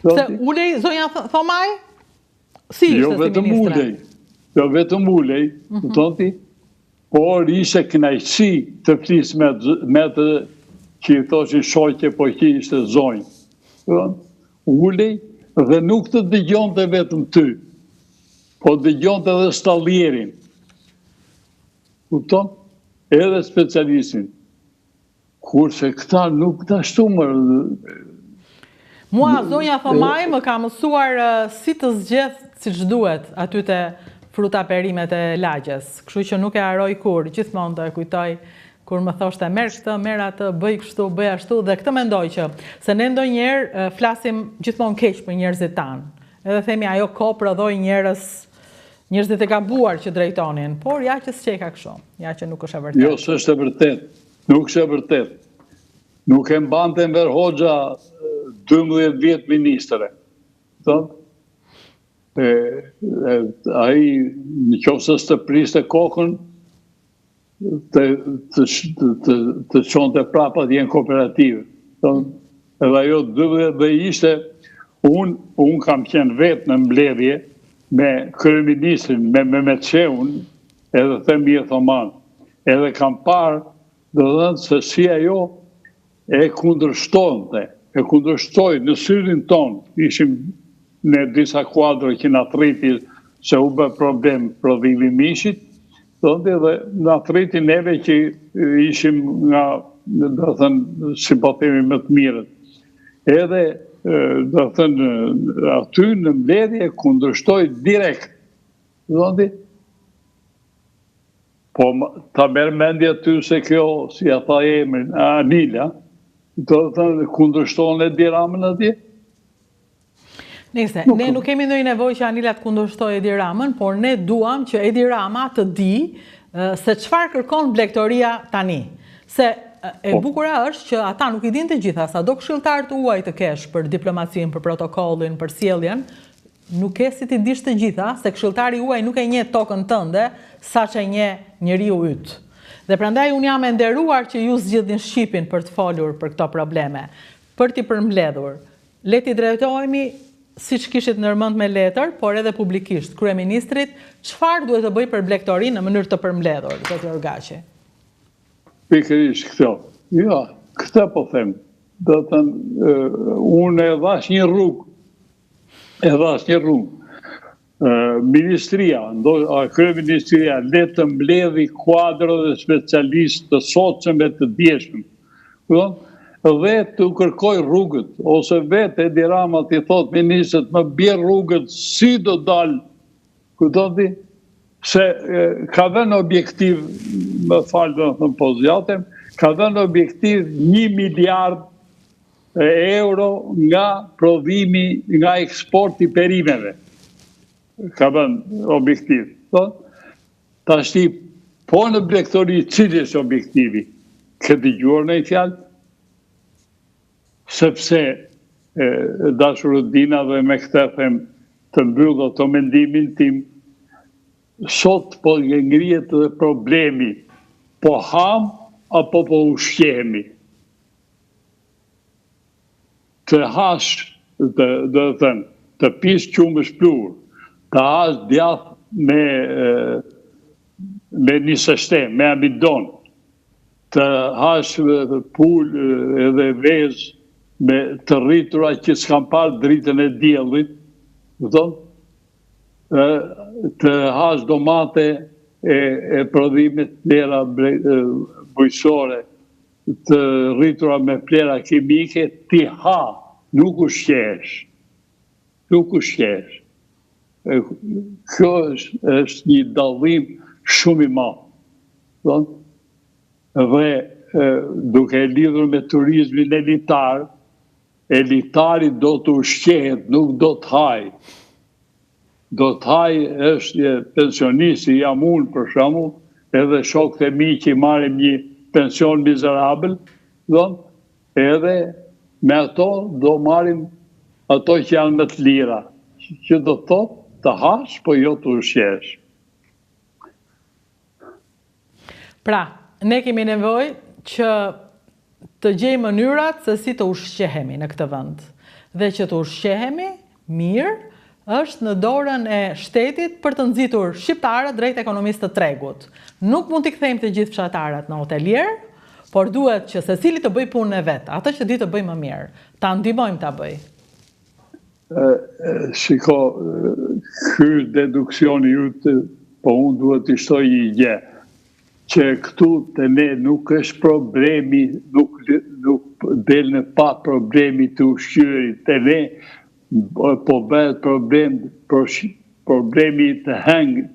Pse ulej zonja Thomaj? Si ishte si ministre? Jo vetëm ulej, por ishte kënaqësi të flis me të që i thoshin shoqe, po që ishte zonjë. Ulej dhe nuk të dëgjonte vetëm ty, po dëgjonte edhe stallierin. Kupton? Edhe specialistin. Kurse këta nuk të ashtuar. Mua, zonja Thomaj më ka mësuar si të zgjedh siç duhet aty te fruta perimet e lagjes. Kështu që nuk e haroj kur, gjithmonë do e kujtoj kur më thoshte merr këtë, merr atë, bëj kështu, bëj ashtu, dhe këtë mendoj që se ne ndonjëherë flasim gjithmonë keq për njerëzit tanë. Edhe themi ajo ko prodhoi njerëzit e gabuar që drejtonin, por ja që s'qeka kështu, ja që nuk është e vërtetë. Jo, s'është e vërtetë. Nuk është e vërtetë. Nuk e mbante Enver Hoxha 12 vjet ministre. Ai në qoftë se të priste kokën, të çonte prapa të jenë kooperative. Edhe ajo 12 dhe ishte, unë kam qenë vetë në mbledhje me kryeministrin, me Meçeun, edhe Themie Thoman. Edhe kam parë, do të thënë se si ajo e kundërshtonte, e në syrin tonë. Ishim në disa kuadro që na thriti se u bë problem prodhimi mishit, dhe na thriti neve që ishim nga, do të thënë, si po themi më të mirët. Edhe, do të thënë, aty në mbledhje kundërshtoi direkt. Po ta merr mendje ty se kjo, si ata emrin, Anila, do të thënë kundërshton Edi Ramën atje? Nese, ne nuk kemi ndonjë nevojë që Anila të kundërshtojë Edi Ramën, por ne duam që Edi Rama të di se çfarë kërkon blegtoria tani. Se e bukura është që ata nuk i dinë të gjitha, sa do këshilltar të huaj të kesh për diplomacinë, për protokollin, për sjelljen, nuk e si ti dish të gjitha, se këshilltari huaj nuk e njeh tokën tënde, saq e njeh njeriu yt. Dhe prandaj unë jam e nderuar që ju zgjidhni Shqipin për të folur për këto probleme, për t'i përmbledhur. Le t'i drejtohemi siç kishit ndërmend me letër, por edhe publikisht, kryeministrit, çfarë duhet të bëj për blegtorinë në mënyrë të përmbledhur, zoti Orgaçi? Pikërisht këto. Ja, këtë po them. Do të thënë, unë e dhash një rrugë. Ministria, kryeministria, le të mbledhi kuadro dhe specialistë të sotshëm e të dieshëm. Dhe të kërkoj rrugët, ose vetë Edi Rama t'i thot ministrët më bje rrugët si do dalë, kuptoni? Se ka dhënë objektiv, më falë do të thëmë pozjatem, ka dhënë objektiv 1 miliard euro nga prodhimi, nga eksporti perimeve. Ka dhënë objektiv. Ta shti, po në blegtori cili është objektivi? Këtë dëgjuar në i fjalë? Sepse dashurudina dhe me këtë them të mbyllë të mendimin tim, sot po ngrihet dhe problemi, po ham apo po ushqehemi. Të hash, të pish qumë shplur, të hash djath me një sistem, me amidon, të hash pull edhe vez me të rritura që s'kam parë dritën e diellit, të hash domate e prodhimit plera bujqësore, të rritura me plera kimike, ti ha, nuk ushqesh. Nuk ushqesh. Kjo është një dallim shumë i madh. Dhe duke lidhur me turizmin elitar, elitari do të ushqehet, nuk do të haj. Do të haj është pensionisti, jam unë për shembull, edhe shokët e mi që marrim një pension mizerabël, edhe me ato do marrim ato që janë më të lira, që do të thotë të hash, po jo të ushqesh. Pra, ne kemi nevojë që të gjejmë mënyrat se si të ushqehemi në këtë vend. dhe që të ushqehemi mirë është në dorën e shtetit për të nxitur shqiptarët drejt ekonomisë të tregut. Nuk mund t'i kthejmë të gjithë fshatarët në hotelier, por duhet që secili të bëj punën e vet, atë që di të bëj më mirë. Ta ndihmojmë ta bëj. Shiko, ky deduksioni jute, po unë duhet të shtoj një gjë, që këtu të ne nuk është problemi, nuk del në pa problemi të ushqyerit, të ne po bëhet problemi të hangërit.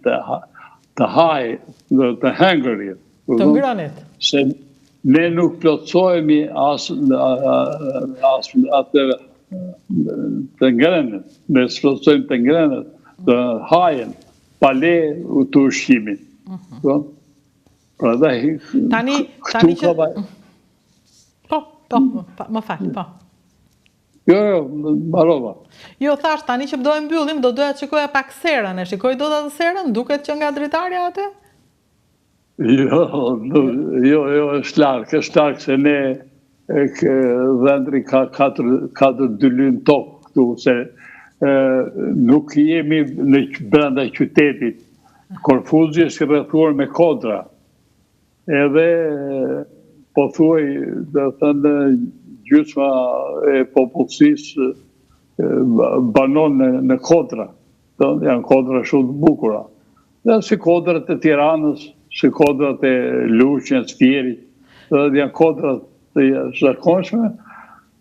Të ngrënit. Se ne nuk plotësohemi as atë të ngrënët, ne s'plotësojmë të ngrënët, të hajen, pale të ushqimin. Tani që... Po, më fal, po. Jo, mbarova. Jo, thash, tani që dojmë mbyllim, do doja të shikoja pak serën. E shikoj do të atë serën? Duket që nga dritarja atë? Jo, është larkë se ne vendri ka 4 dylyn tokë këtu, se nuk jemi në brenda qytetit. Korfuzi është rrethuar me kodra. Edhe po thuaj, dhe thënë, gjysma e popullsisë banon në kodra. Janë kodra shumë të bukura. Dhe si kodrat e Tiranës, si kodrat e Luqës, Fierit, dhe janë kodrat të zakonshme,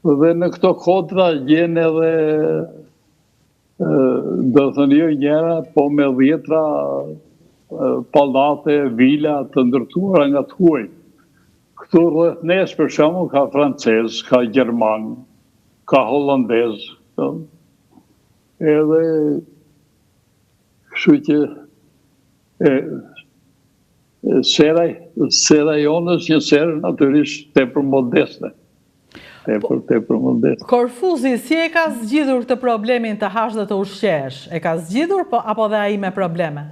dhe në këto kodra gjen edhe, dhe thënë jo njëra, po me 10 pallate, vila të ndërtuara nga të huaj. Këtu rreth nes, për shembull, ka francez, ka gjerman, ka holandez. Edhe, kështu që sera jonë është një serë natyrisht tepër modeste. Tepër modeste. Korfuzi, si e ka zgjidhur këtë problemin të hash dhe të ushqesh? E ka zgjidhur, apo dhe ai me probleme?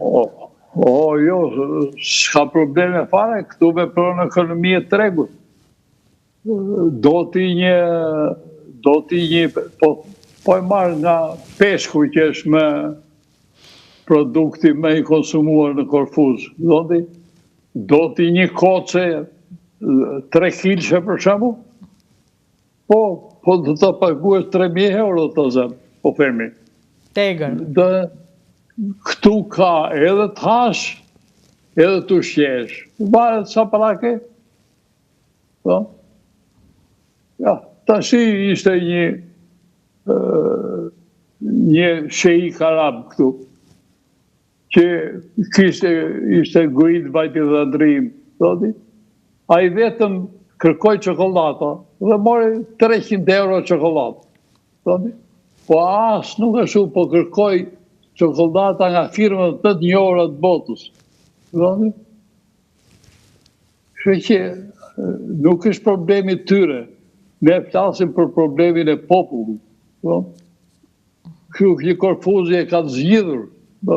Jo, s'ka probleme fare, këtu me pronë ekonomi e tregut. Do t'i një, po e marrë nga peshku që është me produkti me i konsumuar në Korfuz. Do t'i një koce 3 kilëshe për shembull, po do të paguash 3.000 euro të zemë, po themi. Tegër. Këtu ka edhe të hash, edhe të ushqesh. Varet sa para ke. Tashi ishte një sheik arab këtu, që ishte gujt vajti dhe ndrim. A i vetëm kërkoj çokolata dhe mori 300 euro çokolata. Po as nuk e shumë, po kërkoj çokolata nga firmat të të njohura të botës. Kështu që nuk është problemi tyre. Ne flasim për problemin e popullit. Kështu Korfuzi e ka zgjidhur,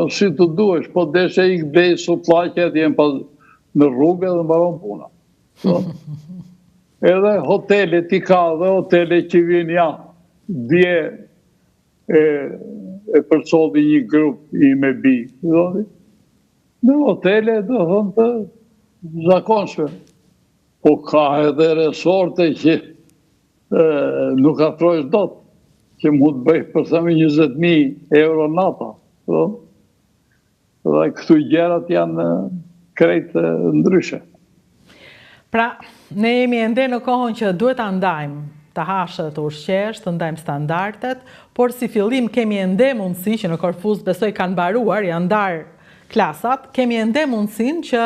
si të duhesh, po deshe i blej sullaqe dhe jenë në rrugë dhe mbaron puna. Edhe hotelet i ka dhe hotelet që vjen dje e përsolli një grup i me bi. Në hotele do thënë të zakonshme. Po ka edhe resorte që nuk afrojsh dot, që mund të bëj për themi 20.000 euro nata. Dhe këtu gjerat janë krejt ndryshe. Pra, ne jemi ende në kohën që duhet të ndajmë të hashët, të ushqesh, të ndajmë standardet, por si fillim kemi ende mundësi, që në Korfuz besoj kanë mbaruar, janë ndarë klasat, kemi ende mundësin që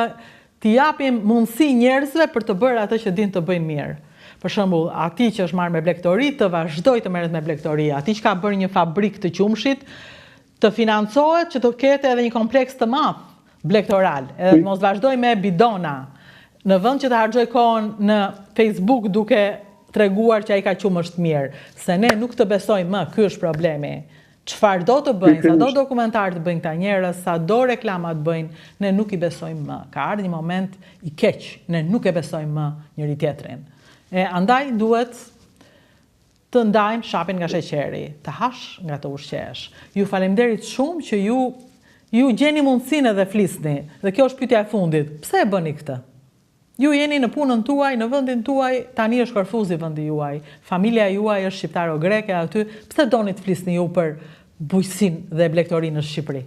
t'i japim mundësi njerëzve për të bërë atë që din të bëjnë mirë. Për shembull, ati që është marrë me blegtori, të vazhdoj të merret me blegtori. Ati që ka bërë një fabrik të qumshit, të financohet që të ketë edhe një kompleks të madh blegtoral, edhe mos vazhdoj me bidona. Në vend që të harxoj kohën në Facebook duke treguar që ai ka qumë është mirë, se ne nuk të besojmë më, ky është problemi. Çfarë do të bëjnë, sa do dokumentar të bëjnë këta njerëz, sa do reklama të bëjnë, ne nuk i besojmë më. Ka ardhur një moment i keq, ne nuk e besojmë më njëri tjetrin. Andaj duhet të ndajmë shapin nga sheqeri, të hash nga të ushqesh. Ju faleminderit shumë që ju gjeni mundësinë edhe flisni, dhe kjo është pyetja e fundit. Pse e bëni këtë? Ju jeni në punën tuaj, në vendin tuaj, tani është Korfuzi vendi juaj, familja juaj është shqiptaro-greke aty, pse doni të flisni ju për bujqësinë dhe blegtorinë në Shqipëri?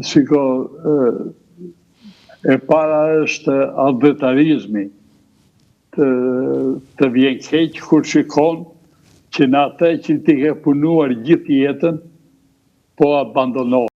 Shiko, e para është avetarizmi. Të vjen keq kur shikon që në atë që ti ke punuar gjithë jetën, po abandonohet.